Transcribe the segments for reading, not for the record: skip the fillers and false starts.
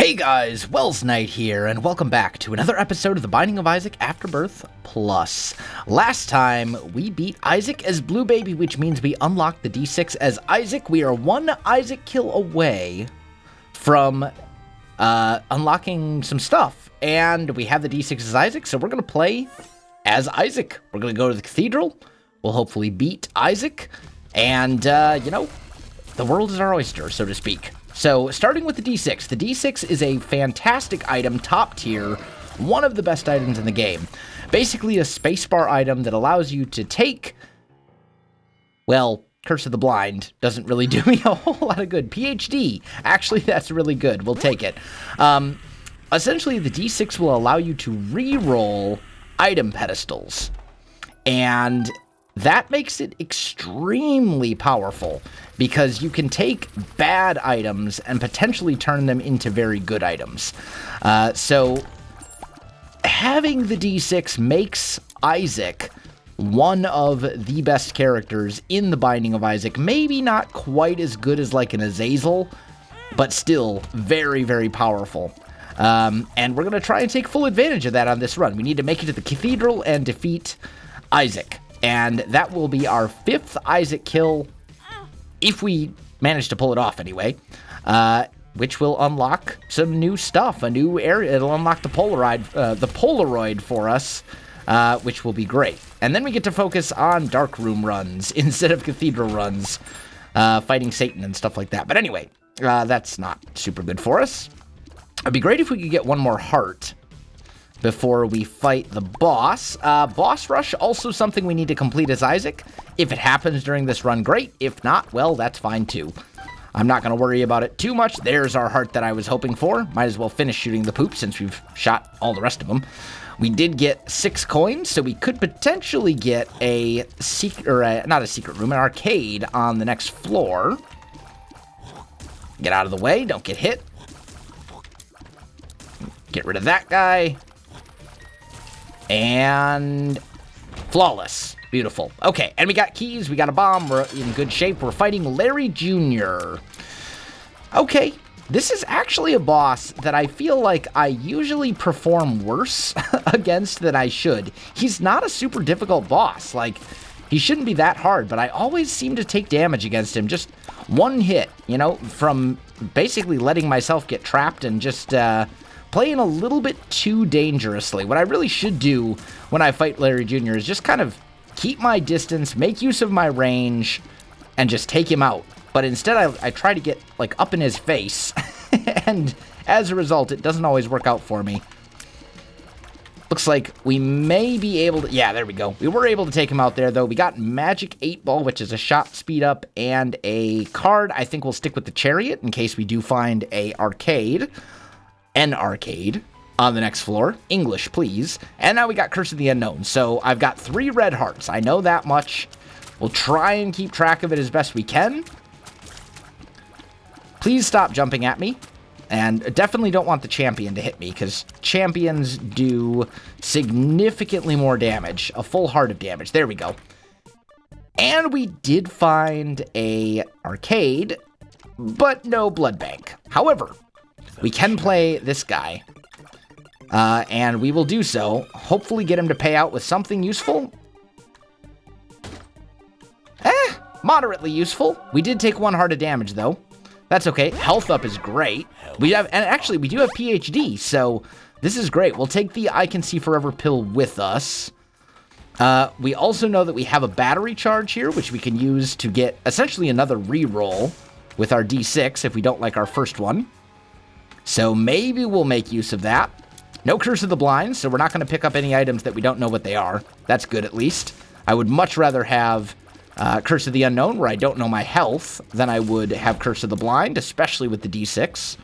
Hey guys, Wells Knight here, and welcome back to another episode of The Binding of Isaac Afterbirth Plus. Last time, we beat Isaac as Blue Baby, which means we unlocked the D6 as Isaac. We are one Isaac kill away from unlocking some stuff, and we have the D6 as Isaac, so we're going to play as Isaac. We're going to go to the cathedral, we'll hopefully beat Isaac, and, the world is our oyster, so to speak. So, starting with the D6. The D6 is a fantastic item, top tier, one of the best items in the game. Basically a spacebar item that allows you to take, well, Curse of the Blind doesn't really do me a whole lot of good. PhD, actually that's really good, we'll take it. Essentially the D6 will allow you to re-roll item pedestals, and that makes it extremely powerful because you can take bad items and potentially turn them into very good items. So having the D6 makes Isaac one of the best characters in the Binding of Isaac. Maybe not quite as good as like an Azazel, but still very, very powerful. And we're going to try and take full advantage of that on this run. We need to make it to the cathedral and defeat Isaac. And that will be our 5th Isaac kill, if we manage to pull it off anyway, which will unlock some new stuff, a new area. It'll unlock the Polaroid for us, which will be great. And then we get to focus on dark room runs instead of cathedral runs, fighting Satan and stuff like that. But anyway, that's not super good for us. It'd be great if we could get one more heart before we fight the boss. Boss rush, also something we need to complete as Isaac. If it happens during this run, great. If not, well, that's fine too. I'm not going to worry about it too much. There's our heart that I was hoping for. Might as well finish shooting the poop since we've shot all the rest of them. We did get 6 coins, so we could potentially get a secret, or not a secret room, an arcade on the next floor. Get out of the way, don't get hit. Get rid of that guy. And flawless. Beautiful. Okay, and we got keys, we got a bomb, we're in good shape. We're fighting Larry Jr. Okay, this is actually a boss that I feel like I usually perform worse against than I should. He's not a super difficult boss. Like, he shouldn't be that hard, but I always seem to take damage against him. Just one hit, from basically letting myself get trapped and just, playing a little bit too dangerously. What I really should do when I fight Larry Jr. is just kind of keep my distance, make use of my range, and just take him out. But instead, I try to get, like, up in his face, and as a result, it doesn't always work out for me. Looks like we may be able to... Yeah, there we go. We were able to take him out there, though. We got Magic 8 Ball, which is a shot speed up, and a card. I think we'll stick with the Chariot in case we do find an arcade on the next floor. English, please. And now we got Curse of the Unknown. So I've got 3 red hearts. I know that much. We'll try and keep track of it as best we can. Please stop jumping at me. And definitely don't want the champion to hit me, because champions do significantly more damage. A full heart of damage. There we go. And we did find a arcade, but no blood bank. However, we can play this guy, and we will do so. Hopefully get him to pay out with something useful. Moderately useful. We did take 1 heart of damage, though. That's okay. Health up is great. We do have PhD, so this is great. We'll take the I Can See Forever pill with us. We also know that we have a battery charge here, which we can use to get essentially another reroll with our D6 if we don't like our first one. So maybe we'll make use of that. No Curse of the Blind, so we're not going to pick up any items that we don't know what they are. That's good, at least. I would much rather have Curse of the Unknown, where I don't know my health, than I would have Curse of the Blind, especially with the D6.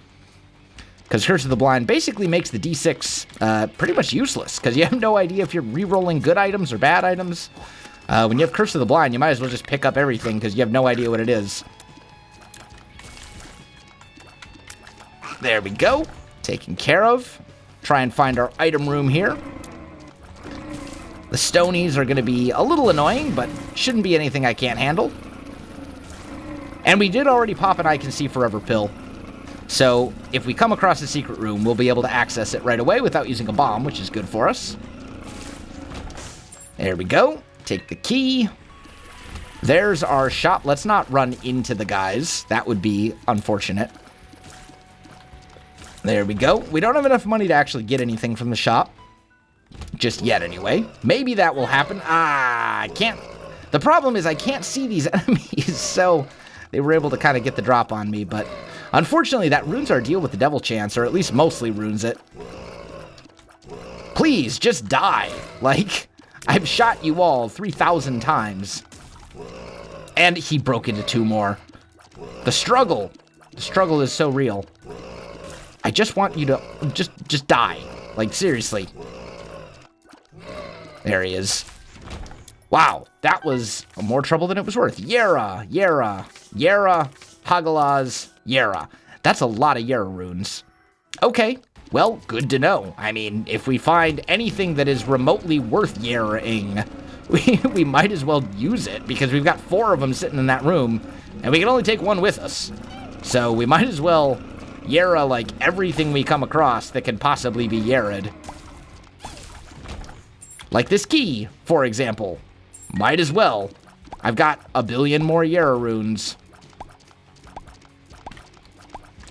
Because Curse of the Blind basically makes the D6 pretty much useless, because you have no idea if you're re-rolling good items or bad items. When you have Curse of the Blind, you might as well just pick up everything, because you have no idea what it is. There we go. Taken care of. Try and find our item room here. The Stonies are going to be a little annoying, but shouldn't be anything I can't handle. And we did already pop an I Can See Forever pill. So if we come across a secret room, we'll be able to access it right away without using a bomb, which is good for us. There we go. Take the key. There's our shop. Let's not run into the guys. That would be unfortunate. There we go. We don't have enough money to actually get anything from the shop. Just yet, anyway. Maybe that will happen. Ah, I can't. The problem is I can't see these enemies, so they were able to kind of get the drop on me, but unfortunately that ruins our deal with the devil chance, or at least mostly ruins it. Please, just die. Like, I've shot you all 3,000 times. And he broke into 2 more. The struggle is so real. I just want you to just die. Like, seriously. There he is. Wow, that was more trouble than it was worth. Yera, Hagalaz, Yera. That's a lot of Yera runes. Okay, well, good to know. I mean, if we find anything that is remotely worth Yera-ing, we might as well use it, because we've got 4 of them sitting in that room, and we can only take 1 with us. So we might as well Yera, like, everything we come across that can possibly be Yera'd. Like this key, for example. Might as well. I've got a billion more Yera runes.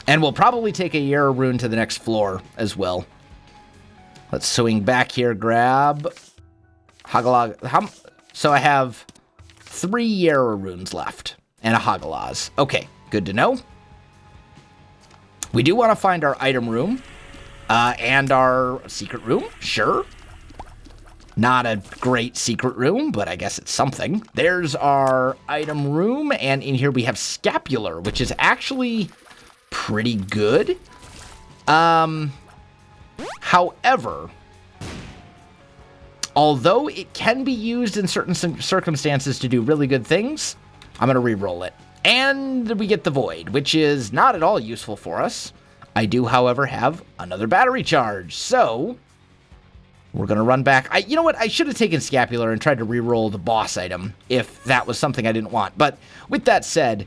And we'll probably take a Yera rune to the next floor as well. Let's swing back here, grab Hagalaz. So I have 3 Yera runes left and a Hagalaz. Okay, good to know. We do want to find our item room and our secret room, sure. Not a great secret room, but I guess it's something. There's our item room, and in here we have Scapular, which is actually pretty good. However, although it can be used in certain circumstances to do really good things, I'm going to re-roll it. And we get the Void, which is not at all useful for us. I do, however, have another battery charge, so we're going to run back. You know what? I should have taken Scapular and tried to re-roll the boss item if that was something I didn't want. But with that said,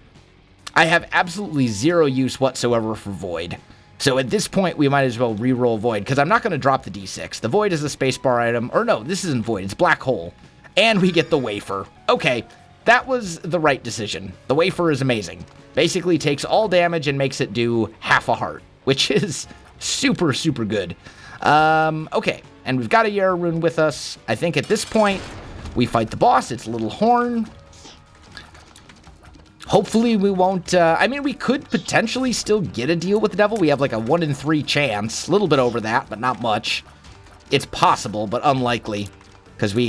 I have absolutely 0 use whatsoever for Void. So at this point, we might as well re-roll Void, because I'm not going to drop the D6. The Void is a spacebar item. Or no, this isn't Void. It's Black Hole. And we get the Wafer. Okay, that was the right decision. The Wafer is amazing. Basically takes all damage and makes it do half a heart, which is super, super good. Okay, and we've got a Yera rune with us. I think at this point, we fight the boss. It's Little Horn. Hopefully we won't, I mean, we could potentially still get a deal with the devil. We have like a 1 in 3 chance. A little bit over that, but not much. It's possible, but unlikely. Because we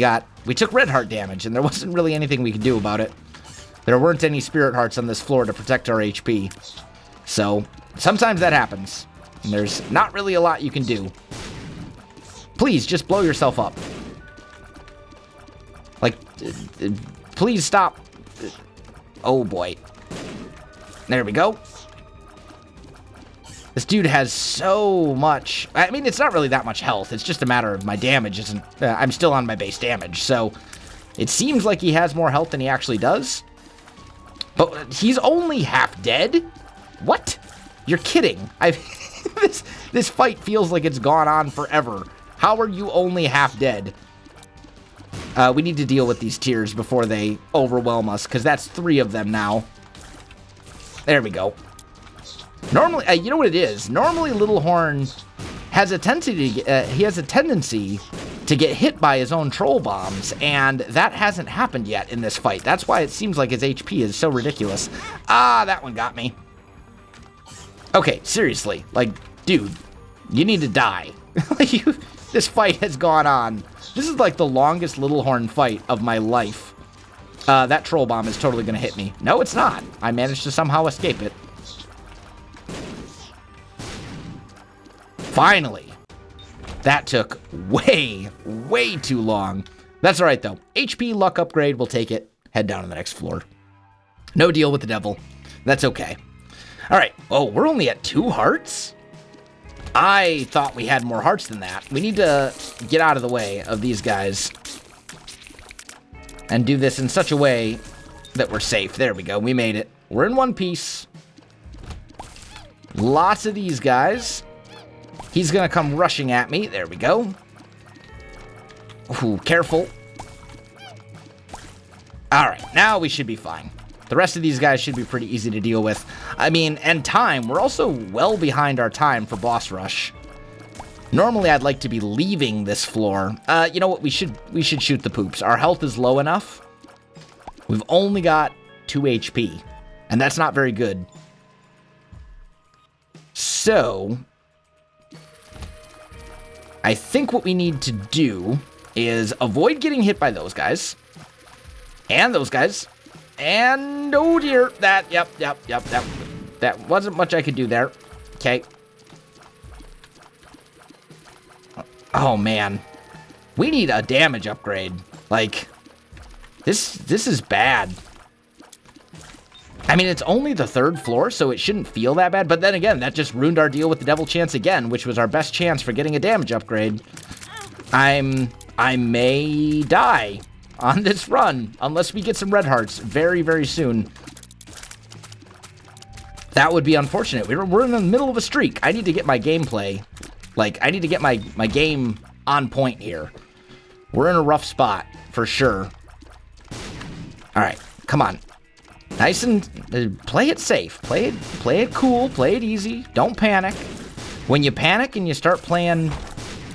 took red heart damage, and there wasn't really anything we could do about it. There weren't any spirit hearts on this floor to protect our HP. So, sometimes that happens. And there's not really a lot you can do. Please, just blow yourself up. Like, please stop. Oh boy. There we go. This dude has so much. I mean, it's not really that much health. It's just a matter of my damage isn't. I'm still on my base damage, so it seems like he has more health than he actually does. But he's only half dead? What? You're kidding. This fight feels like it's gone on forever. How are you only half dead? We need to deal with these tears before they overwhelm us, because that's 3 of them now. There we go. Normally, you know what it is? Normally, Little Horn has a tendency to get hit by his own troll bombs, and that hasn't happened yet in this fight. That's why it seems like his HP is so ridiculous. Ah, that one got me. Okay, seriously, like, dude, you need to die. This fight has gone on. This is like the longest Little Horn fight of my life. That troll bomb is totally going to hit me. No, it's not. I managed to somehow escape it. Finally. That took way, way too long. That's all right, though. HP luck upgrade, we'll take it. Head down to the next floor. No deal with the devil. That's okay. All right. Oh, we're only at 2 hearts? I thought we had more hearts than that. We need to get out of the way of these guys and do this in such a way that we're safe. There we go. We made it. We're in one piece. Lots of these guys. He's going to come rushing at me. There we go. Ooh, careful. All right, now we should be fine. The rest of these guys should be pretty easy to deal with. I mean, and time. We're also well behind our time for boss rush. Normally, I'd like to be leaving this floor. You know what? We should shoot the poops. Our health is low enough. We've only got 2 HP, and that's not very good. So, I think what we need to do is avoid getting hit by those guys. And those guys. And, oh dear, that wasn't much I could do there. Okay. Oh, man. We need a damage upgrade. Like, this is bad. I mean, it's only the 3rd floor, so it shouldn't feel that bad. But then again, that just ruined our deal with the Devil Chance again, which was our best chance for getting a damage upgrade. I may die on this run, unless we get some red hearts very, very soon. That would be unfortunate. We're in the middle of a streak. I need to get my gameplay. Like, I need to get my game on point here. We're in a rough spot, for sure. Alright, come on. Nice and... play it safe. Play it cool. Play it easy. Don't panic. When you panic and you start playing,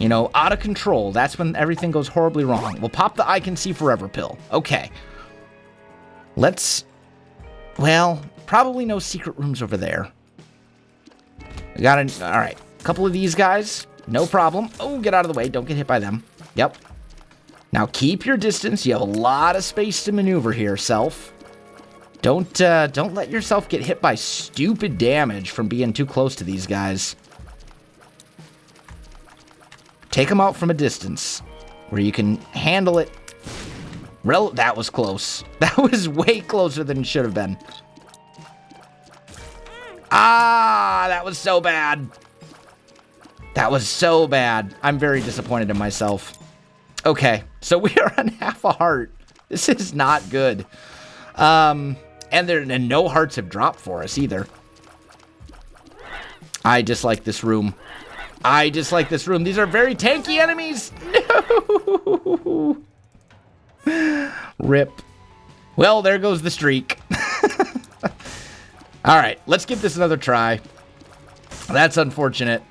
you know, out of control, that's when everything goes horribly wrong. We'll pop the I Can See Forever pill. Okay. Let's... well, probably no secret rooms over there. We got an... alright. Couple of these guys, no problem. Oh, get out of the way. Don't get hit by them. Yep. Now keep your distance. You have a lot of space to maneuver here, self. Don't let yourself get hit by stupid damage from being too close to these guys. Take them out from a distance where you can handle it. That was close. That was way closer than it should have been. Ah, that was so bad. That was so bad. I'm very disappointed in myself. Okay, so we are on half a heart. This is not good. And no hearts have dropped for us either. I dislike this room. I dislike this room. These are very tanky enemies. No. Rip. Well, there goes the streak. All right, let's give this another try. That's unfortunate.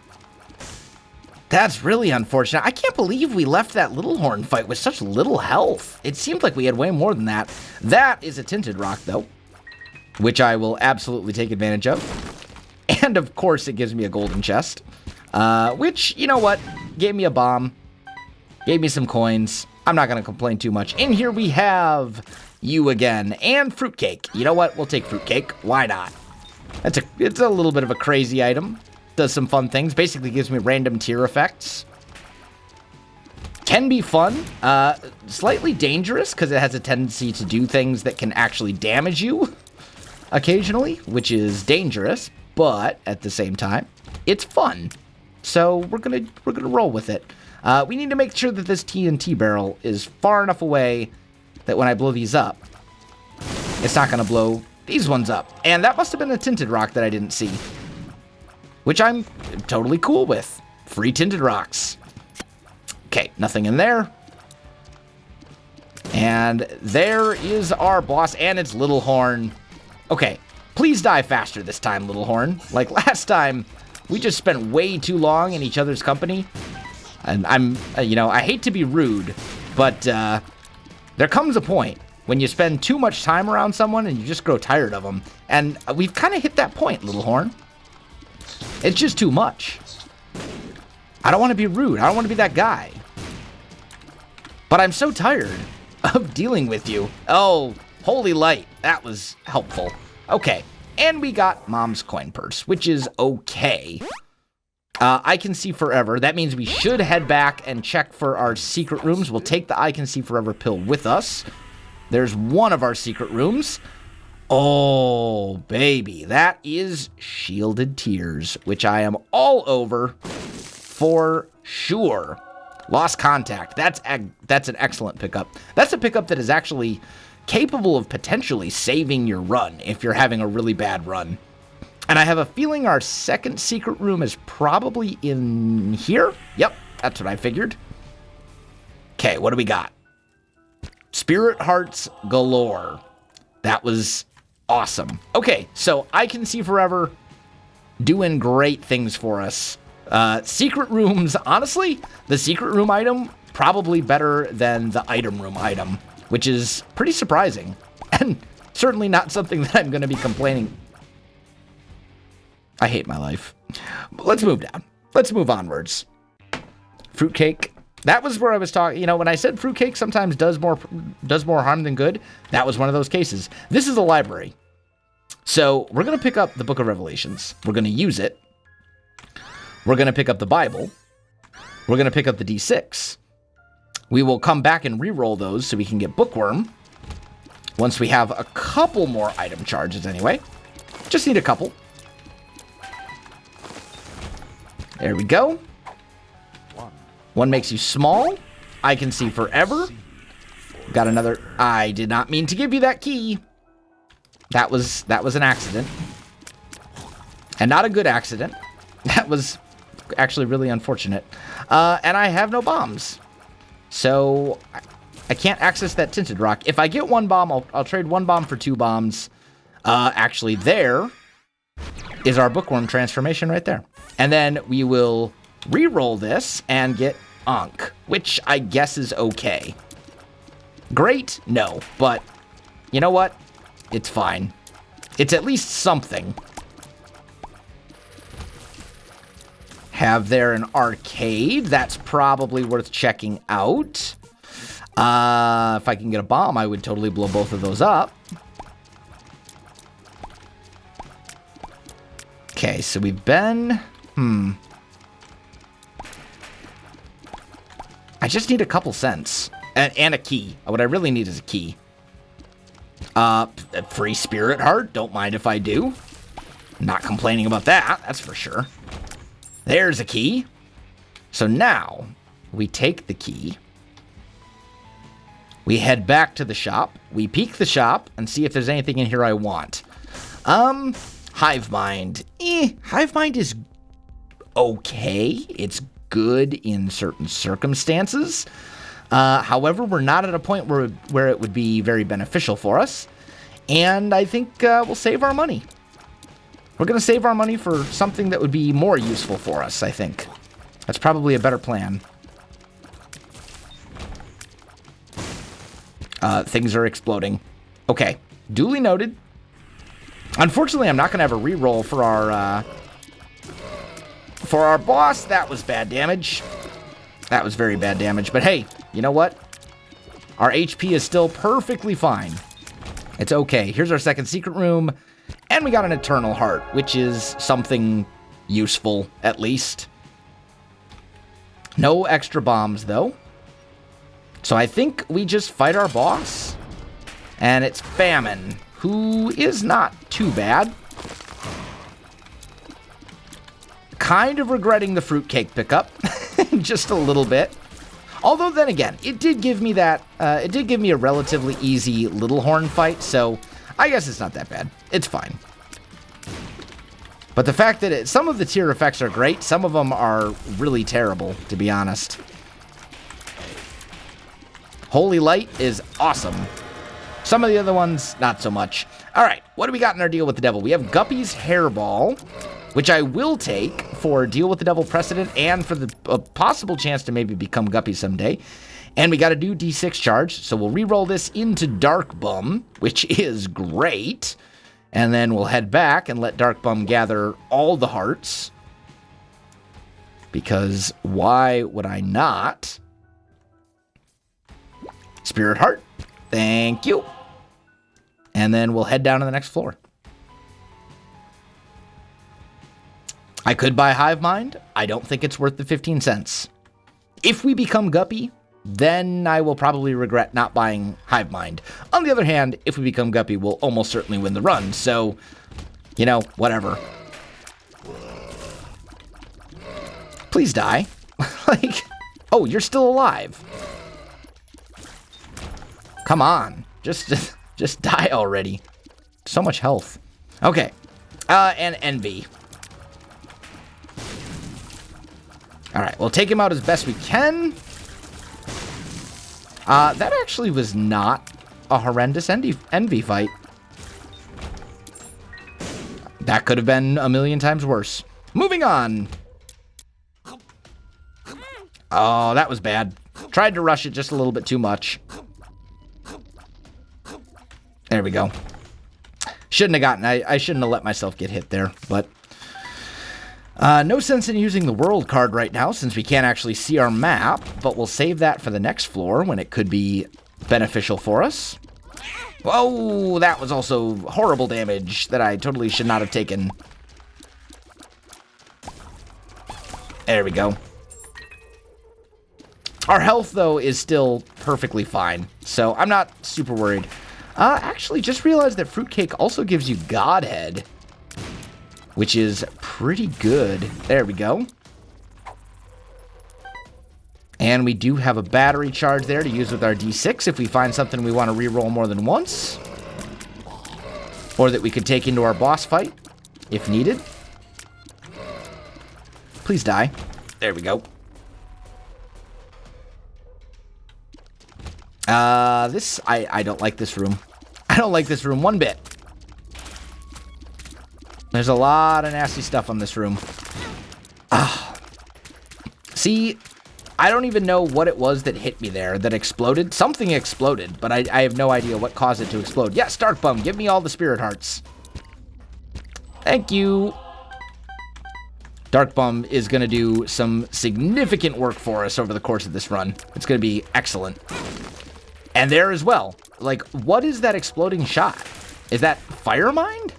That's really unfortunate. I can't believe we left that little horn fight with such little health. It seemed like we had way more than that. That is a tinted rock, though, which I will absolutely take advantage of. And, of course, it gives me a golden chest, which, you know what, gave me a bomb, gave me some coins. I'm not going to complain too much. In here we have you again, and fruitcake. You know what? We'll take fruitcake. Why not? It's a little bit of a crazy item. Does some fun things. Basically gives me random tier effects. Can be fun. Slightly dangerous because it has a tendency to do things that can actually damage you occasionally, which is dangerous, but at the same time, it's fun. So we're gonna roll with it. We need to make sure that this TNT barrel is far enough away that when I blow these up, it's not gonna blow these ones up. And that must have been a tinted rock that I didn't see, which I'm totally cool with. Free tinted rocks. Okay, nothing in there. And there is our boss and its little horn. Okay, please die faster this time, little horn. Like last time, we just spent way too long in each other's company. And I hate to be rude, but there comes a point when you spend too much time around someone and you just grow tired of them. And we've kind of hit that point, little horn. It's just too much. I don't want to be rude. I don't want to be that guy. But I'm so tired of dealing with you. Oh, holy light. That was helpful. Okay. And we got Mom's coin purse, which is okay. I Can See Forever. That means we should head back and check for our secret rooms. We'll take the I Can See Forever pill with us. There's one of our secret rooms. Oh, baby. That is Shielded Tears, which I am all over for sure. Lost Contact. That's an excellent pickup. That's a pickup that is actually capable of potentially saving your run if you're having a really bad run. And I have a feeling our second secret room is probably in here. Yep, that's what I figured. Okay, what do we got? Spirit hearts galore. That was awesome. Okay, so I can see forever doing great things for us. Secret rooms, honestly, the secret room item probably better than the item room item, which is pretty surprising and certainly not something that I'm going to be complaining. I hate my life. Let's move down. Let's move onwards. Fruitcake. That was where I was talking. You know, when I said fruitcake sometimes does more harm than good, that was one of those cases. This is a library. So we're going to pick up the Book of Revelations. We're going to use it. We're going to pick up the Bible. We're going to pick up the D6. We will come back and re-roll those so we can get Bookworm. Once we have a couple more item charges anyway. Just need a couple. There we go. One makes you small. I can see forever. Got another. I did not mean to give you that key. That was an accident. And not a good accident. That was actually really unfortunate. And I have no bombs. So I can't access that tinted rock. If I get one bomb, I'll trade one bomb for two bombs. Actually, there is our Bookworm transformation right there. And then we will re-roll this and get Ankh, which I guess is okay. Great? No. But you know what? It's fine. It's at least something. Have there an arcade? That's probably worth checking out. If I can get a bomb, I would totally blow both of those up. Okay, so we've been... I just need a couple cents. And a key. What I really need is a key. A free spirit heart. Don't mind if I do. Not complaining about that, that's for sure. There's a key. So now, we take the key. We head back to the shop. We peek the shop and see if there's anything in here I want. Hive Mind. Hive Mind is okay. It's good in certain circumstances. However, we're not at a point where it would be very beneficial for us. And I think we'll save our money. We're going to save our money for something that would be more useful for us, I think. That's probably a better plan. Things are exploding. Okay, duly noted. Unfortunately, I'm not going to have a reroll for our boss. That was bad damage. That was very bad damage. But hey, you know what? Our HP is still perfectly fine. It's okay. Here's our second secret room. And we got an Eternal Heart, which is something useful, at least. No extra bombs, though. So I think we just fight our boss. And it's Famine, who is not too bad. Kind of regretting the fruitcake pickup. Just a little bit. Although then again, it did give me that, it did give me a relatively easy Little Horn fight, so I guess it's not that bad. It's fine. But the fact that some of the tier effects are great, some of them are really terrible, to be honest. Holy Light is awesome. Some of the other ones, not so much. All right, what do we got in our Deal with the Devil? We have Guppy's Hairball, which I will take for Deal with the Devil precedent and for the possible chance to maybe become Guppy someday. And we got to do D6 charge, so we'll re-roll this into Dark Bum, which is great. And then we'll head back and let Dark Bum gather all the hearts. Because why would I not? Spirit Heart. Thank you. And then we'll head down to the next floor. I could buy Hive Mind. I don't think it's worth the 15 cents. If we become Guppy, then I will probably regret not buying Hive Mind. On the other hand, if we become Guppy, we'll almost certainly win the run. So, you know, whatever. Please die. Like, oh, you're still alive. Come on. Just die already. So much health. Okay. And envy. Alright, we'll take him out as best we can. That actually was not a horrendous envy fight. That could have been a million times worse. Moving on. Oh, that was bad. Tried to rush it just a little bit too much. There we go. Shouldn't have gotten... I shouldn't have let myself get hit there, but... no sense in using the world card right now since we can't actually see our map, but we'll save that for the next floor when it could be beneficial for us. Whoa, that was also horrible damage that I totally should not have taken. There we go. Our health, though, is still perfectly fine, so I'm not super worried. Actually, just realized that fruitcake also gives you Godhead, which is pretty good. There we go. And we do have a battery charge there to use with our D6 if we find something we want to reroll more than once. Or that we could take into our boss fight if needed. Please die. There we go. I don't like this room. I don't like this room one bit. There's a lot of nasty stuff on this room. See, I don't even know what it was that hit me there that exploded. Something exploded, but I have no idea what caused it to explode. Yes, Dark Bum, give me all the spirit hearts. Thank you. Dark Bum is going to do some significant work for us over the course of this run. It's going to be excellent. And there as well. Like, what is that exploding shot? Is that Fire Mind?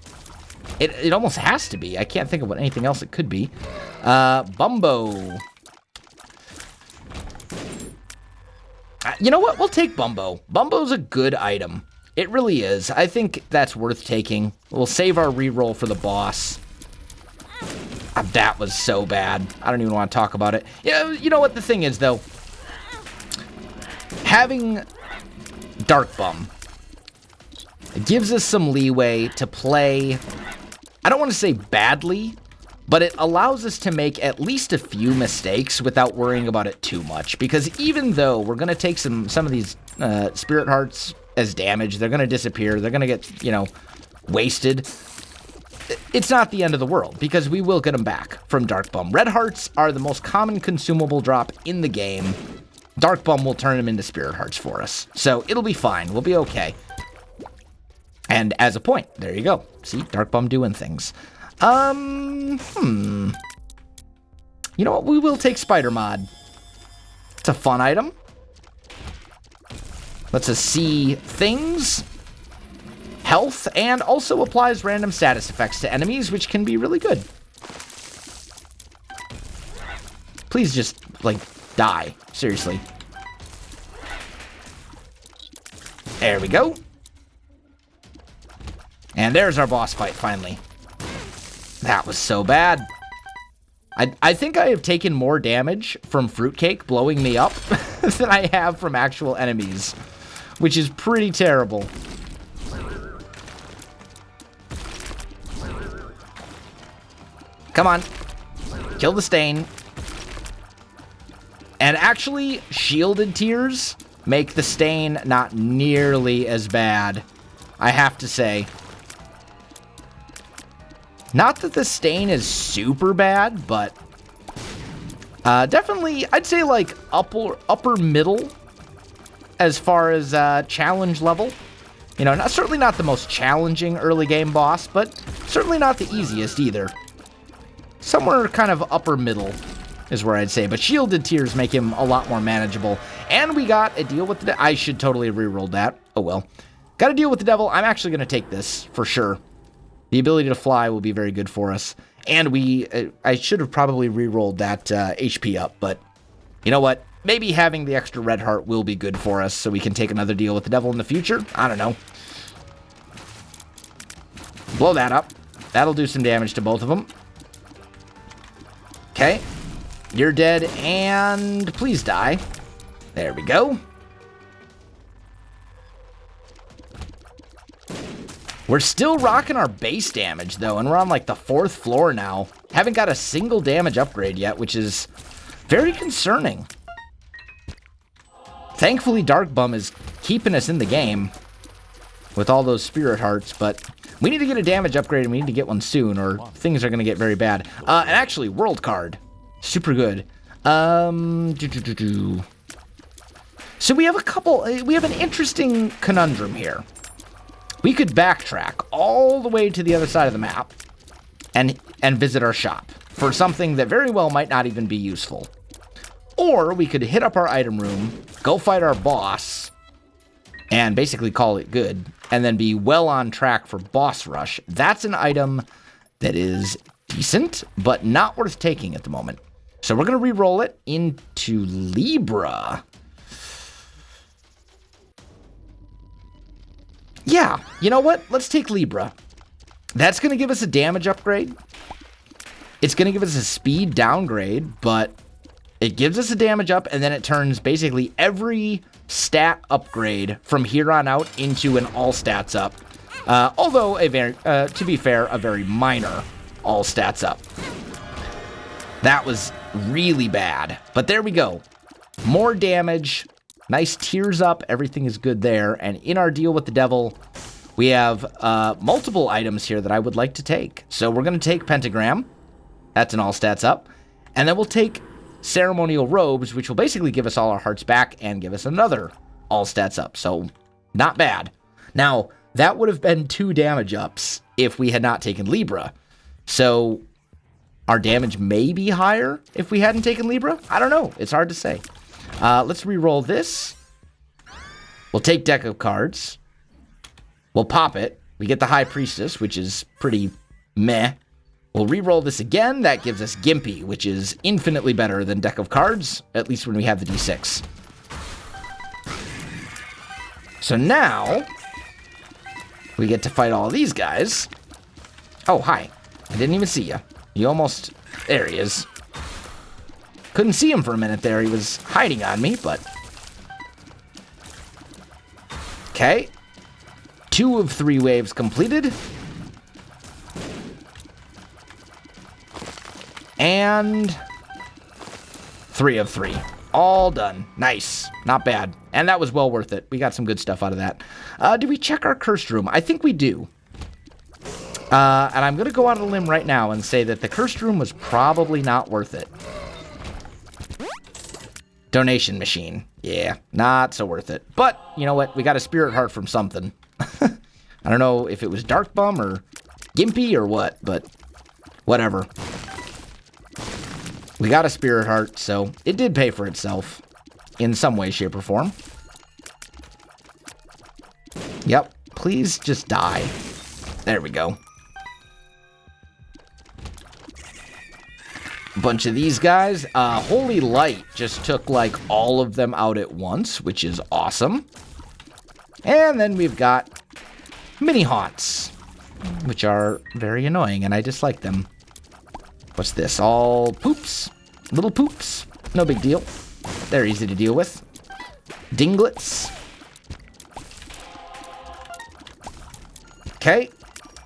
It almost has to be. I can't think of what anything else it could be. Bumbo. You know what? We'll take Bumbo. Bumbo's a good item. It really is. I think that's worth taking. We'll save our reroll for the boss. That was so bad. I don't even want to talk about it. You know what the thing is, though? Having Dark Bum, it gives us some leeway to play, I don't want to say badly, but it allows us to make at least a few mistakes without worrying about it too much. Because even though we're going to take some of these spirit hearts as damage, they're going to disappear, they're going to get, wasted. It's not the end of the world, because we will get them back from Dark Bum. Red hearts are the most common consumable drop in the game. Dark Bum will turn them into spirit hearts for us. So it'll be fine. We'll be okay. And as a point, there you go. See, Dark Bum doing things. You know what? We will take Spider Mod. It's a fun item. Lets us see things, health, and also applies random status effects to enemies, which can be really good. Please just, die. Seriously. There we go. And there's our boss fight, finally. That was so bad. I think I have taken more damage from Fruitcake blowing me up than I have from actual enemies, which is pretty terrible. Come on. Kill the stain. And actually, shielded tears make the stain not nearly as bad, I have to say. Not that the stain is super bad, but definitely, I'd say upper middle as far as challenge level. Certainly not the most challenging early game boss, but certainly not the easiest either. Somewhere kind of upper middle is where I'd say, but shielded tears make him a lot more manageable. And we got a deal with the I should totally have rerolled that. Oh well. Got a deal with the devil. I'm actually going to take this for sure. The ability to fly will be very good for us. And I should have probably rerolled that HP up, but you know what? Maybe having the extra red heart will be good for us so we can take another deal with the devil in the future. I don't know. Blow that up. That'll do some damage to both of them. Okay. You're dead, and please die. There we go. We're still rocking our base damage, though, and we're on, like, the 4th floor now. Haven't got a single damage upgrade yet, which is very concerning. Thankfully, Dark Bum is keeping us in the game with all those spirit hearts, but we need to get a damage upgrade, and we need to get one soon, or things are going to get very bad. And actually, World Card. Super good. So we have an interesting conundrum here. We could backtrack all the way to the other side of the map and visit our shop for something that very well might not even be useful. Or we could hit up our item room, go fight our boss, and basically call it good, and then be well on track for boss rush. That's an item that is decent, but not worth taking at the moment. So we're going to re-roll it into Libra. Yeah, you know what? Let's take Libra. That's going to give us a damage upgrade. It's going to give us a speed downgrade, but it gives us a damage up, and then it turns basically every stat upgrade from here on out into an all stats up. Although, to be fair, a very minor all stats up. That was really bad, but there we go. More damage. Nice tears up, everything is good there, and in our deal with the devil, we have multiple items here that I would like to take. So we're going to take Pentagram, that's an all stats up, and then we'll take Ceremonial Robes, which will basically give us all our hearts back and give us another all stats up, so not bad. Now, that would have been 2 damage ups if we had not taken Libra, so our damage may be higher if we hadn't taken Libra? I don't know, it's hard to say. Let's re-roll this. We'll take deck of cards. We'll pop it. We get the High Priestess, which is pretty meh. We'll re-roll this again. That gives us Gimpy, which is infinitely better than deck of cards, at least when we have the D6. So now, we get to fight all these guys. Oh, hi. I didn't even see you. You almost... There he is. Couldn't see him for a minute there. He was hiding on me, but... Okay. 2 of 3 waves completed. And... 3 of 3. All done. Nice. Not bad. And that was well worth it. We got some good stuff out of that. Do we check our cursed room? I think we do. And I'm going to go out on a limb right now and say that the cursed room was probably not worth it. Donation machine. Yeah, not so worth it. But, you know what? We got a spirit heart from something. I don't know if it was Dark Bum or Gimpy or what, but whatever. We got a spirit heart, so it did pay for itself in some way, shape, or form. Yep. Please just die. There we go. Bunch of these guys. Holy Light just took like all of them out at once, which is awesome. And then we've got mini haunts, which are very annoying, and I dislike them. What's this? All poops? Little poops? No big deal. They're easy to deal with. Dinglets. Okay.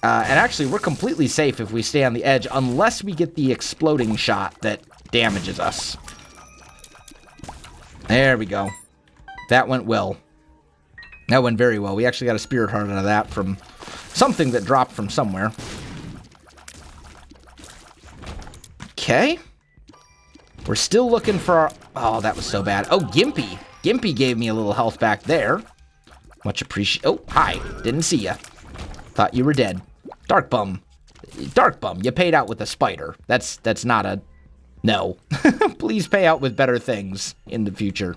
And actually, we're completely safe if we stay on the edge, unless we get the exploding shot that damages us. There we go. That went well. That went very well. We actually got a spirit heart out of that from something that dropped from somewhere. Okay. We're still looking for our... Oh, that was so bad. Oh, Gimpy. Gimpy gave me a little health back there. Much appreciated. Oh, hi. Didn't see ya. Thought you were dead. Dark Bum. Dark Bum, you paid out with a spider. That's not a... No. Please pay out with better things in the future.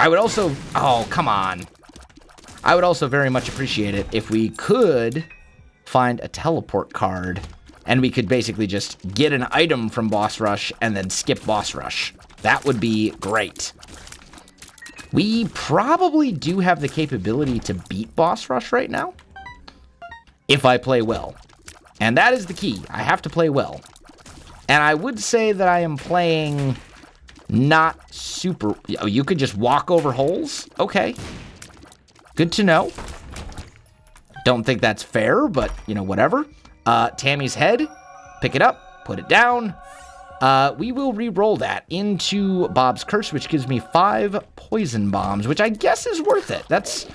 I would also... Oh, come on. I would also very much appreciate it if we could find a teleport card and we could basically just get an item from Boss Rush and then skip Boss Rush. That would be great. We probably do have the capability to beat Boss Rush right now, if I play well. And that is the key. I have to play well. And I would say that I am playing not super... Oh, you could just walk over holes? Okay. Good to know. Don't think that's fair, but, you know, whatever. Tammy's head. Pick it up. Put it down. We will re-roll that into Bob's Curse, which gives me 5 poison bombs, which I guess is worth it. That's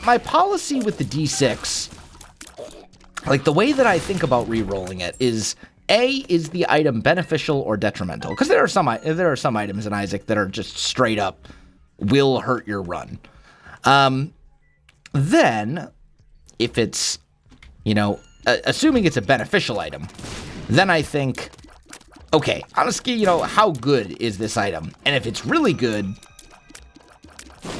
my policy with the D6. Like, the way that I think about re-rolling it is, A, is the item beneficial or detrimental? Because there are some items in Isaac that are just straight up will hurt your run. Then, if it's, you know, assuming it's a beneficial item, then I think, okay, honestly, you know, how good is this item? And if it's really good,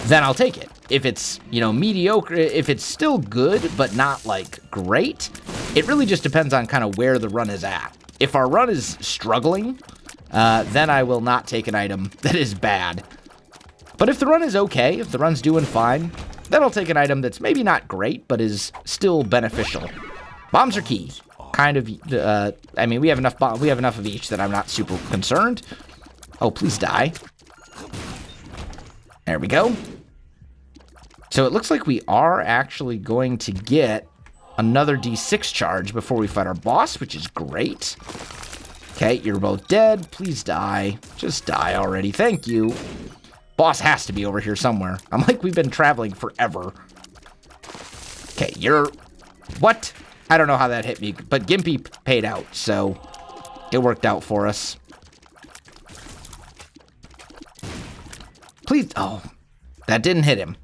then I'll take it. If it's, you know, mediocre, if it's still good, but not, like, great, it really just depends on kind of where the run is at. If our run is struggling, then I will not take an item that is bad. But if the run is okay, if the run's doing fine, then I'll take an item that's maybe not great, but is still beneficial. Bombs are key. Kind of, I mean, we have enough of each that I'm not super concerned. Oh, please die. There we go. So it looks like we are actually going to get another D6 charge before we fight our boss, which is great. Okay, you're both dead. Please die. Just die already. Thank you. Boss has to be over here somewhere. I'm like, we've been traveling forever. Okay, you're... What? I don't know how that hit me, but Gimpy paid out, so it worked out for us. Please... Oh, that didn't hit him.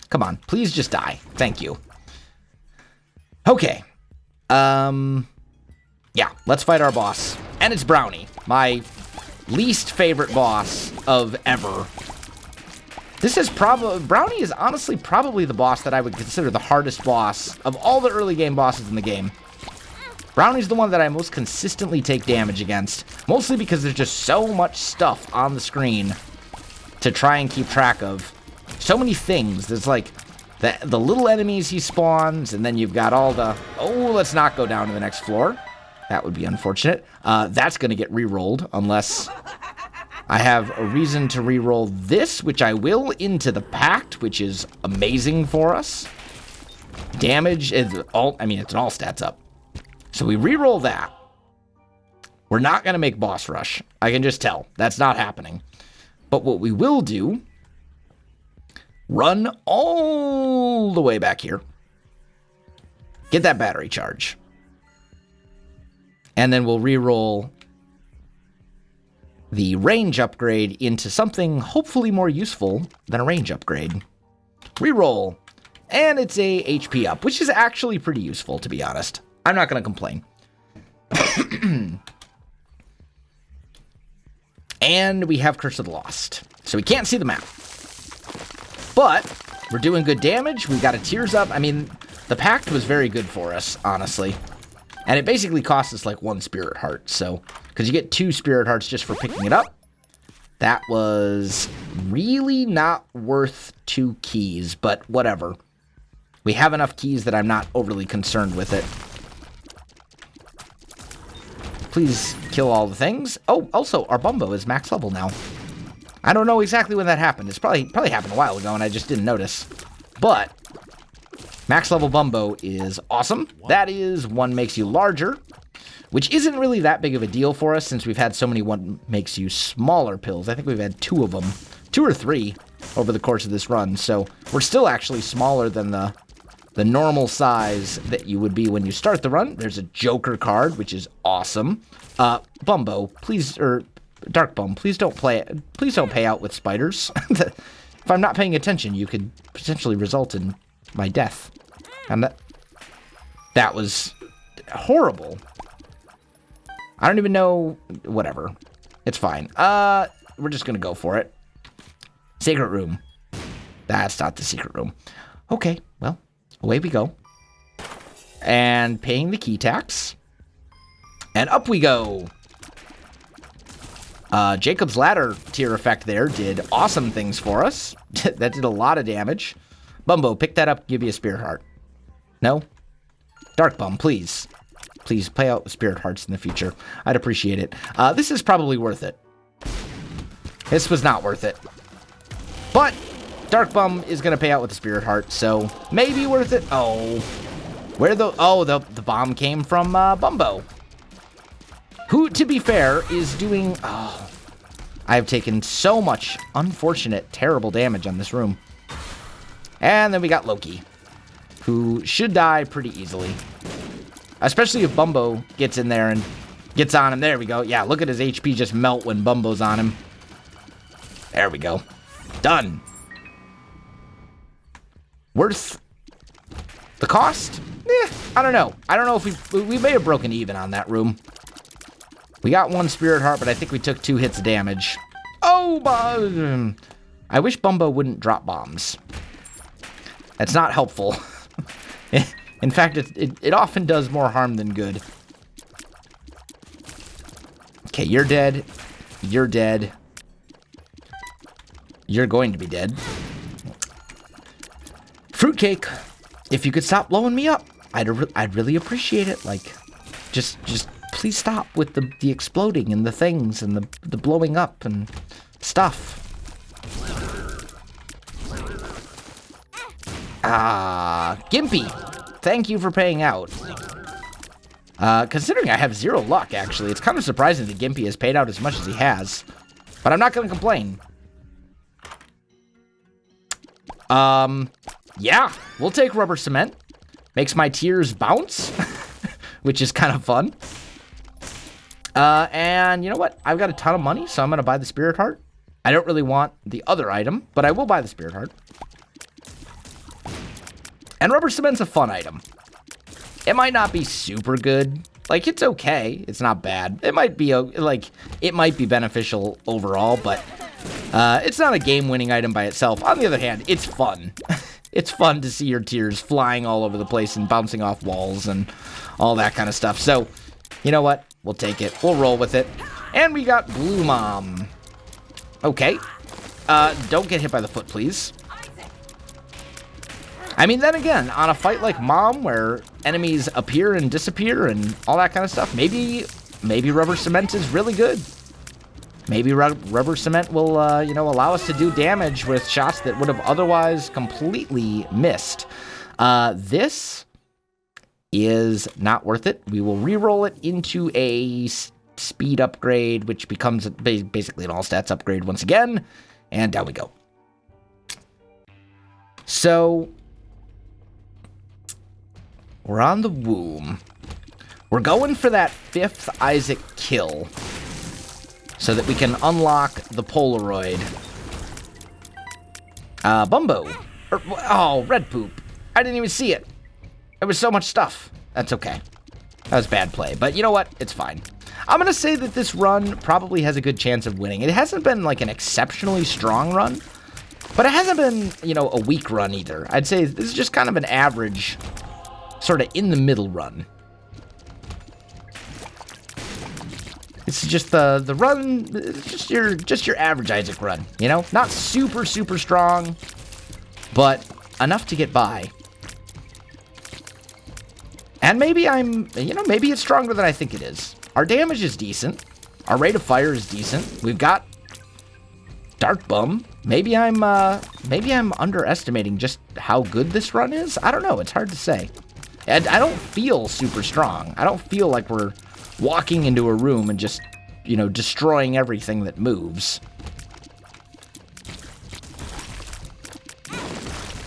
Come on, please just die. Thank you. Okay. Yeah, let's fight our boss. And it's Brownie, my least favorite boss of ever. This is Brownie is honestly probably the boss that I would consider the hardest boss of all the early game bosses in the game. Brownie's the one that I most consistently take damage against, mostly because there's just so much stuff on the screen to try and keep track of. So many things. There's like the little enemies he spawns, and then you've got all the... Oh, let's not go down to the next floor. That would be unfortunate. That's going to get re-rolled unless I have a reason to re-roll this, which I will, into the Pact, which is amazing for us. Damage is all... I mean, it's all stats up. So we re-roll that. We're not going to make boss rush. I can just tell. That's not happening. But what we will do... Run all the way back here. Get that battery charge. And then we'll re-roll the range upgrade into something hopefully more useful than a range upgrade. Re-roll. And it's a HP up, which is actually pretty useful, to be honest. I'm not going to complain. And we have Curse of the Lost. So we can't see the map. But we're doing good damage. We got a Tears up. I mean, the Pact was very good for us, honestly. And it basically cost us like 1 Spirit Heart. So, because you get 2 Spirit Hearts just for picking it up. That was really not worth 2 keys, but whatever. We have enough keys that I'm not overly concerned with it. Please kill all the things. Oh, also, our Bumbo is max level now. I don't know exactly when that happened. It's probably happened a while ago and I just didn't notice. But max level Bumbo is awesome. That is one makes you larger, which isn't really that big of a deal for us since we've had so many one makes you smaller pills. I think we've had 2 of them, 2 or 3 over the course of this run. So we're still actually smaller than the normal size that you would be when you start the run. There's a Joker card, which is awesome. Bumbo, please, or Dark Bum, please don't pay out with spiders. If I'm not paying attention, you could potentially result in my death. And that was horrible. I don't even know. Whatever. It's fine. We're just gonna go for it. Secret room. That's not the secret room. Okay, well, away we go. And paying the key tax. And up we go. Jacob's Ladder tier effect there did awesome things for us. That did a lot of damage. Bumbo, pick that up, give you a Spirit Heart. No? Dark Bum, please. Please play out the Spirit Hearts in the future. I'd appreciate it. This is probably worth it. This was not worth it. But Dark Bum is going to pay out with the Spirit Heart, so maybe worth it. Oh. The bomb came from Bumbo. Who, to be fair, is doing... Oh, I have taken so much unfortunate, terrible damage on this room. And then we got Loki, who should die pretty easily. Especially if Bumbo gets in there and gets on him. There we go. Yeah, look at his HP just melt when Bumbo's on him. There we go. Done. Worth the cost? I don't know. I don't know if we may have broken even on that room. We got one Spirit Heart, but I think we took 2 hits of damage. Oh, I wish Bumbo wouldn't drop bombs. That's not helpful. In fact, it often does more harm than good. Okay, you're dead. You're dead. You're going to be dead. Fruitcake, if you could stop blowing me up, I'd really appreciate it. Like, just please stop with the exploding and the things and the blowing up and stuff. Gimpy, thank you for paying out. Considering I have 0 luck, actually, it's kind of surprising that Gimpy has paid out as much as he has. But I'm not going to complain. Yeah, we'll take rubber cement. Makes my tears bounce, which is kind of fun. And you know what? I've got a ton of money, so I'm going to buy the Spirit Heart. I don't really want the other item, but I will buy the Spirit Heart. And rubber cement's a fun item. It might not be super good. Like, it's okay. It's not bad. It might be, like, it might be beneficial overall, but it's not a game-winning item by itself. On the other hand, it's fun. It's fun to see your tears flying all over the place and bouncing off walls and all that kind of stuff. So, you know what? We'll take it. We'll roll with it. And we got Blue Mom. Okay. Don't get hit by the foot, please. I mean, then again, on a fight like Mom, where enemies appear and disappear and all that kind of stuff, maybe rubber cement is really good. Maybe rubber cement will, allow us to do damage with shots that would have otherwise completely missed. This is not worth it. We will re-roll it into a speed upgrade, which becomes basically an all-stats upgrade once again. And down we go. So, we're on the womb. We're going for that 5th Isaac kill so that we can unlock the Polaroid. Bumbo. Oh, red poop. I didn't even see it. There was so much stuff. That's okay. That was bad play. But you know what? It's fine. I'm going to say that this run probably has a good chance of winning. It hasn't been like an exceptionally strong run, but it hasn't been, a weak run either. I'd say this is just kind of an average, sort of in the middle run. It's just the run, just your average Isaac run, Not super, super strong, but enough to get by. And maybe maybe it's stronger than I think it is. Our damage is decent. Our rate of fire is decent. We've got Dark Bum. Maybe I'm underestimating just how good this run is. I don't know. It's hard to say. And I don't feel super strong. I don't feel like we're walking into a room and just, destroying everything that moves.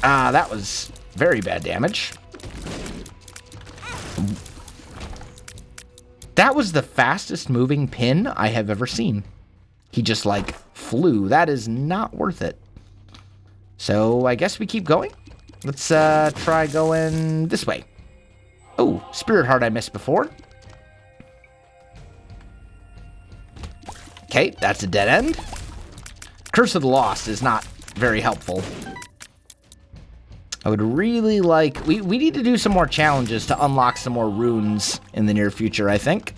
That was very bad damage. That was the fastest moving pin I have ever seen. He just, flew. That is not worth it. So, I guess we keep going. Let's, try going this way. Oh, Spirit Heart I missed before. Okay, that's a dead end. Curse of the Lost is not very helpful. I would really like... We need to do some more challenges to unlock some more runes in the near future, I think.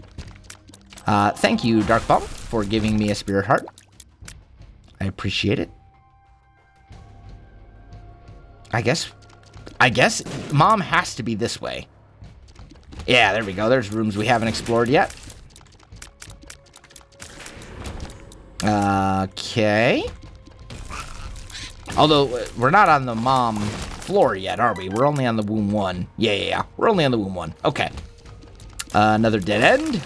Thank you, Dark Bum, for giving me a Spirit Heart. I appreciate it. I guess Mom has to be this way. Yeah, there we go. There's rooms we haven't explored yet. Okay. Although, we're not on the mom floor yet, are we? We're only on the womb 1. Yeah. We're only on the womb 1. Okay. Another dead end.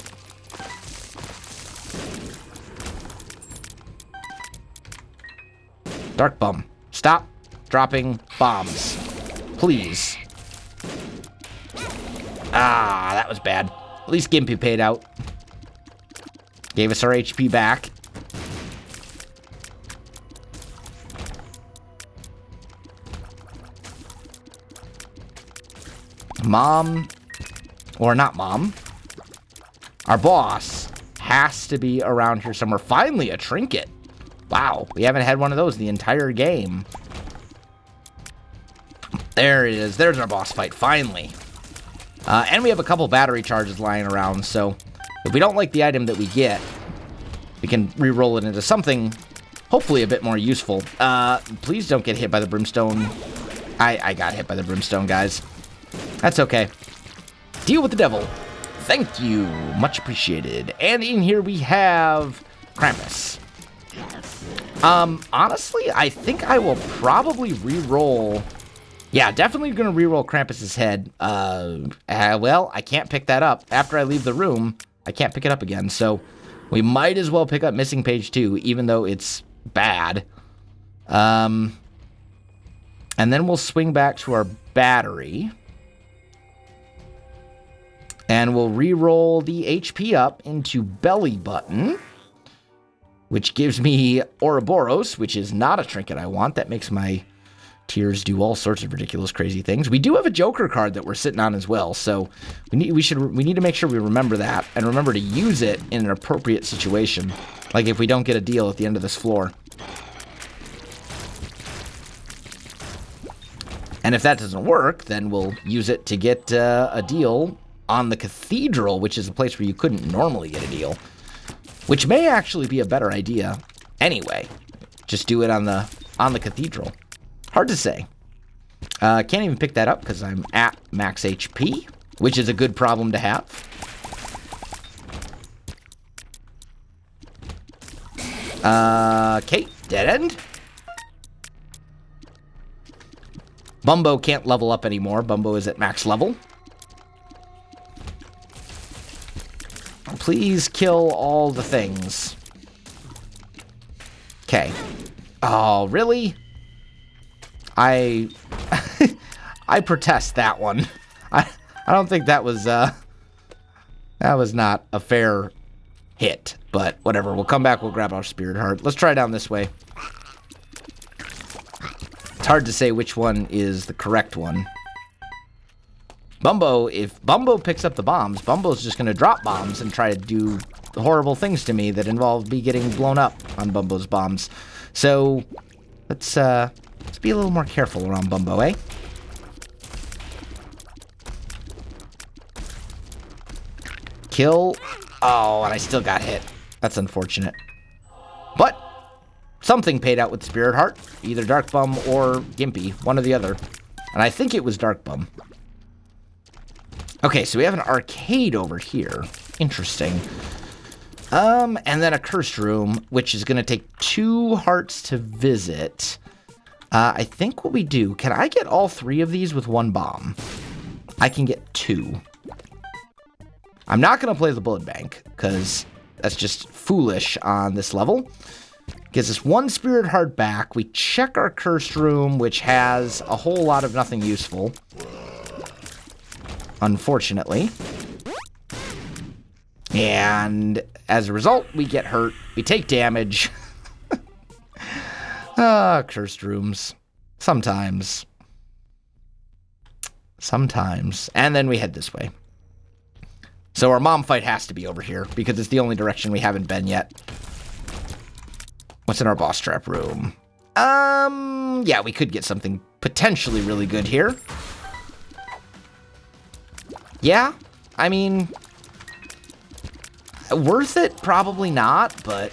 Dark bum. Stop dropping bombs. Please. Ah, that was bad. At least Gimpy paid out. Gave us our HP back. Mom, or not mom, our boss has to be around here somewhere. Finally, a trinket. Wow, we haven't had one of those the entire game. There it is. There's our boss fight, finally. And we have a couple battery charges lying around, so if we don't like the item that we get, we can re-roll it into something hopefully a bit more useful. Please don't get hit by the brimstone. I got hit by the brimstone, guys. That's okay. Deal with the devil. Thank you. Much appreciated. And in here we have Krampus. Honestly, I think I will probably re-roll. Yeah, definitely going to re-roll Krampus's head. Well, I can't pick that up. After I leave the room, I can't pick it up again. So we might as well pick up Missing Page 2, even though it's bad. And then we'll swing back to our battery. And we'll re-roll the HP up into Belly Button, which gives me Ouroboros, which is not a trinket I want. That makes my tears do all sorts of ridiculous, crazy things. We do have a Joker card that we're sitting on as well, so we need to make sure we remember that and remember to use it in an appropriate situation, like if we don't get a deal at the end of this floor. And if that doesn't work, then we'll use it to get a deal on the cathedral, which is a place where you couldn't normally get a deal, which may actually be a better idea. Anyway, just do it on the cathedral. Hard to say. Can't even pick that up because I'm at max HP, which is a good problem to have. Okay, dead end. Bumbo can't level up anymore. Bumbo is at max level. Please kill all the things. Okay. Oh, really? I protest that one. I don't think that was not a fair hit, but whatever. We'll come back, we'll grab our spirit heart. Let's try down this way. It's hard to say which one is the correct one. Bumbo, if Bumbo picks up the bombs, Bumbo's just going to drop bombs and try to do horrible things to me that involve me getting blown up on Bumbo's bombs. So, let's be a little more careful around Bumbo, eh? Kill. Oh, and I still got hit. That's unfortunate. But something paid out with Spirit Heart. Either Dark Bum or Gimpy. One or the other. And I think it was Dark Bum. Okay, so we have an arcade over here. Interesting. And then a cursed room, which is going to take 2 hearts to visit. I think what we do... Can I get all 3 of these with 1 bomb? I can get 2. I'm not going to play the Blood Bank, because that's just foolish on this level. Gives us 1 Spirit Heart back. We check our cursed room, which has a whole lot of nothing useful. Unfortunately. And as a result, we get hurt. We take damage. Cursed rooms. Sometimes. Sometimes. And then we head this way. So our mom fight has to be over here, because it's the only direction we haven't been yet. What's in our boss trap room? Yeah, we could get something potentially really good here. Yeah, I mean, worth it? Probably not, but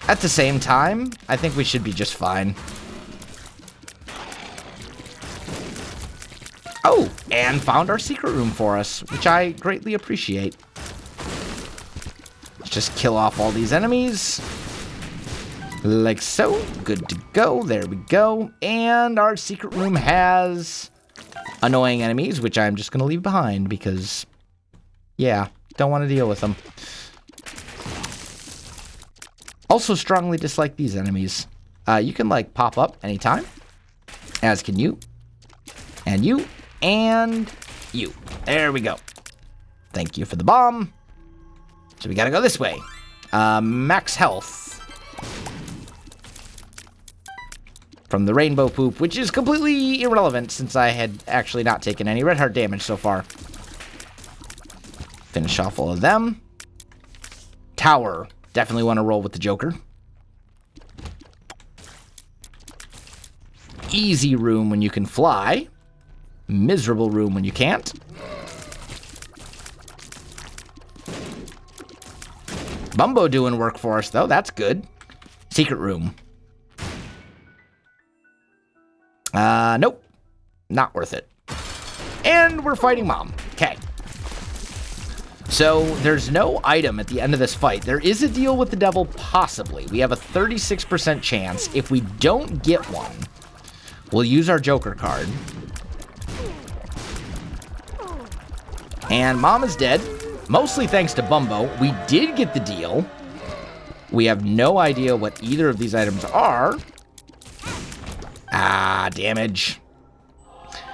at the same time, I think we should be just fine. Oh, and found our secret room for us, which I greatly appreciate. Let's Just kill off all these enemies. Like so. Good to go. There we go. And our secret room has annoying enemies, which I'm just going to leave behind because, yeah, don't want to deal with them. Also strongly dislike these enemies. You can, like, pop up anytime, as can you, and you, and you. There we go. Thank you for the bomb. So we got to go this way. Max health. From the rainbow poop, which is completely irrelevant since I had actually not taken any red heart damage so far. Finish off all of them. Tower. Definitely want to roll with the Joker. Easy room when you can fly. Miserable room when you can't. Bumbo doing work for us, though. That's good. Secret room. Nope. Not worth it. And we're fighting Mom. Okay. So, there's no item at the end of this fight. There is a deal with the devil, possibly. We have a 36% chance. If we don't get one, we'll use our Joker card. And Mom is dead. Mostly thanks to Bumbo. We did get the deal. We have no idea what either of these items are. Damage.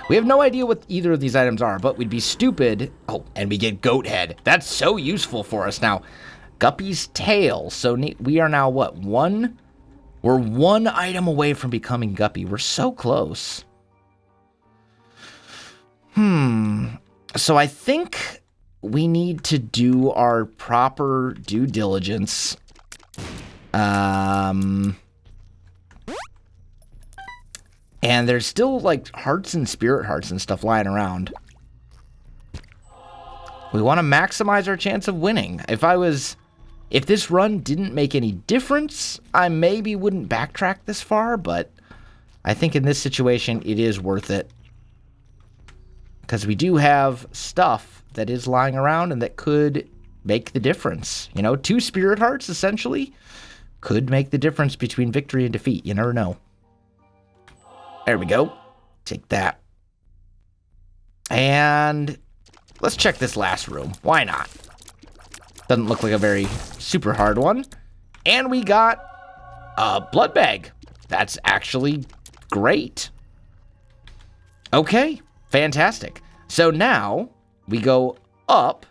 We have no idea what either of these items are, but we'd be stupid. Oh, and we get goat head. That's so useful for us now. Guppy's tail. So we are now, what, one? We're one item away from becoming Guppy. We're so close. So I think we need to do our proper due diligence. And there's still, like, hearts and spirit hearts and stuff lying around. We want to maximize our chance of winning. If this run didn't make any difference, I maybe wouldn't backtrack this far, but I think in this situation, it is worth it. Because we do have stuff that is lying around and that could make the difference. You know, 2 spirit hearts, essentially, could make the difference between victory and defeat. You never know. There we go. Take that. And let's check this last room. Why not? Doesn't look like a very super hard one. And we got a blood bag. That's actually great. Okay, fantastic. So now we go up.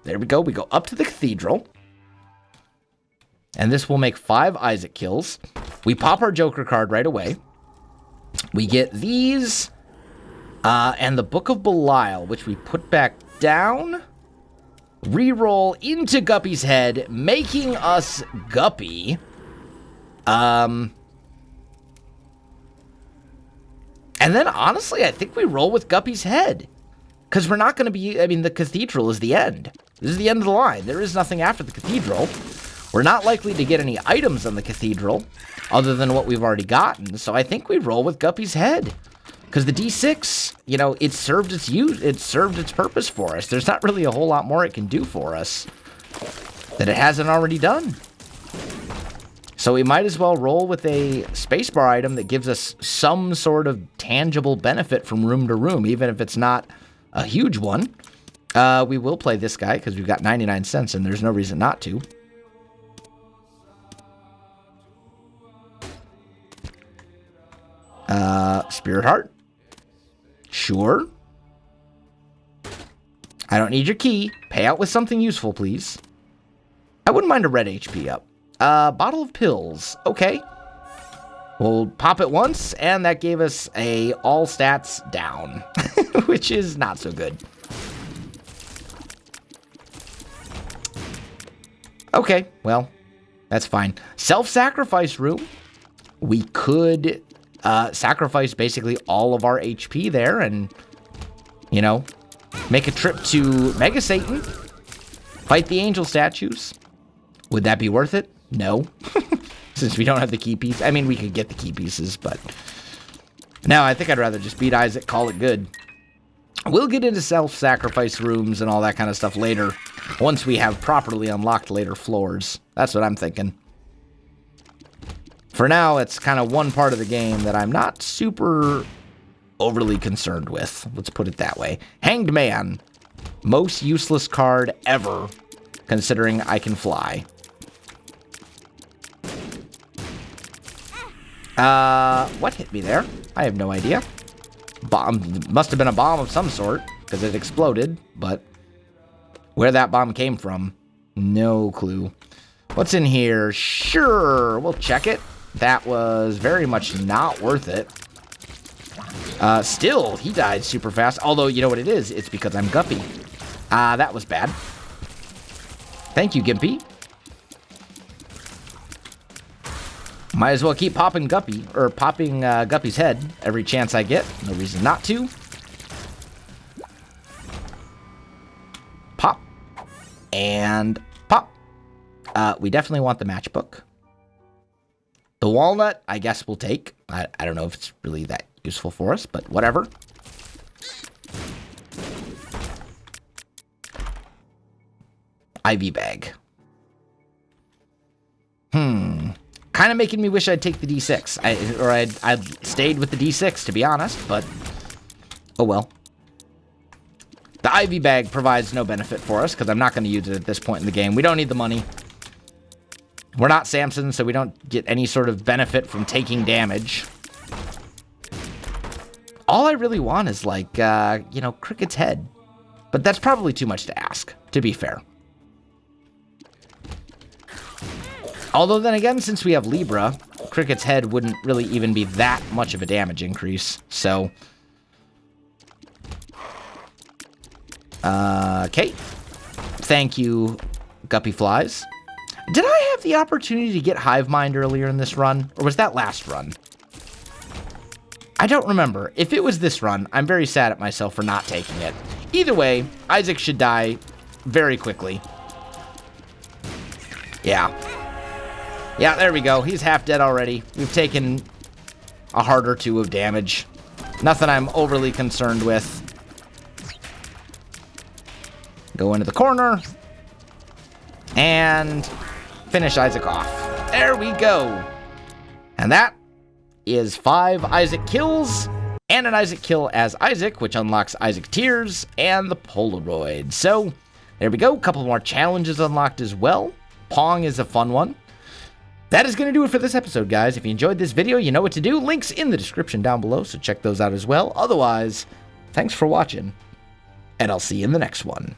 There we go. We go up to the cathedral. And this will make 5 Isaac kills. We pop our Joker card right away. We get these, and the Book of Belial, which we put back down, reroll into Guppy's head, making us Guppy. And then, honestly, I think we roll with Guppy's head, because we're not going to be, I mean, the cathedral is the end. This is the end of the line. There is nothing after the cathedral. We're not likely to get any items on the cathedral other than what we've already gotten. So I think we roll with Guppy's head. Because the D6, you know, it served its purpose for us. There's not really a whole lot more it can do for us that it hasn't already done. So we might as well roll with a spacebar item that gives us some sort of tangible benefit from room to room, even if it's not a huge one. We will play this guy because we've got 99 cents and there's no reason not to. Spirit Heart. Sure. I don't need your key. Pay out with something useful, please. I wouldn't mind a red HP up. Bottle of pills. Okay. We'll pop it once, and that gave us a all stats down, which is not so good. Okay, well, that's fine. Self-sacrifice room. We could sacrifice basically all of our HP there and, you know, make a trip to Mega Satan, fight the angel statues. Would that be worth it? No. Since we don't have the key piece. I mean, we could get the key pieces, but no, I think I'd rather just beat Isaac, call it good. We'll get into self-sacrifice rooms and all that kind of stuff later, once we have properly unlocked later floors. That's what I'm thinking. For now, it's kind of one part of the game that I'm not super overly concerned with. Let's put it that way. Hanged Man. Most useless card ever, considering I can fly. What hit me there? I have no idea. Bomb. Must have been a bomb of some sort, because it exploded, but where that bomb came from, no clue. What's in here? Sure, we'll check it. That was very much not worth it. Still, he died super fast, although, you know what it is? It's because I'm Guppy. That was bad. Thank you, Gimpy. Might as well keep popping Guppy, or popping Guppy's head every chance I get. No reason not to. Pop. And pop. We definitely want the matchbook. The walnut, I guess we'll take. I don't know if it's really that useful for us, but whatever. Ivy bag. Kind of making me wish I'd take the D6. I'd stayed with the D6, to be honest, but oh well. The Ivy bag provides no benefit for us, because I'm not going to use it at this point in the game. We don't need the money. We're not Samson, so we don't get any sort of benefit from taking damage. All I really want is, like, you know, Cricket's head. But that's probably too much to ask, to be fair. Although then again, since we have Libra, Cricket's head wouldn't really even be that much of a damage increase, so... okay. Thank you, Guppy Flies. Did I have the opportunity to get Hive Mind earlier in this run? Or was that last run? I don't remember. If it was this run, I'm very sad at myself for not taking it. Either way, Isaac should die very quickly. Yeah. Yeah, there we go. He's half dead already. We've taken a heart or two of damage. Nothing I'm overly concerned with. Go into the corner. And finish Isaac off. There we go. And that is 5 Isaac kills. And an Isaac kill as Isaac, which unlocks Isaac Tears and the Polaroid. So, there we go. A couple more challenges unlocked as well. Pong is a fun one. That is going to do it for this episode, guys. If you enjoyed this video, you know what to do. Links in the description down below, so check those out as well. Otherwise, thanks for watching, and I'll see you in the next one.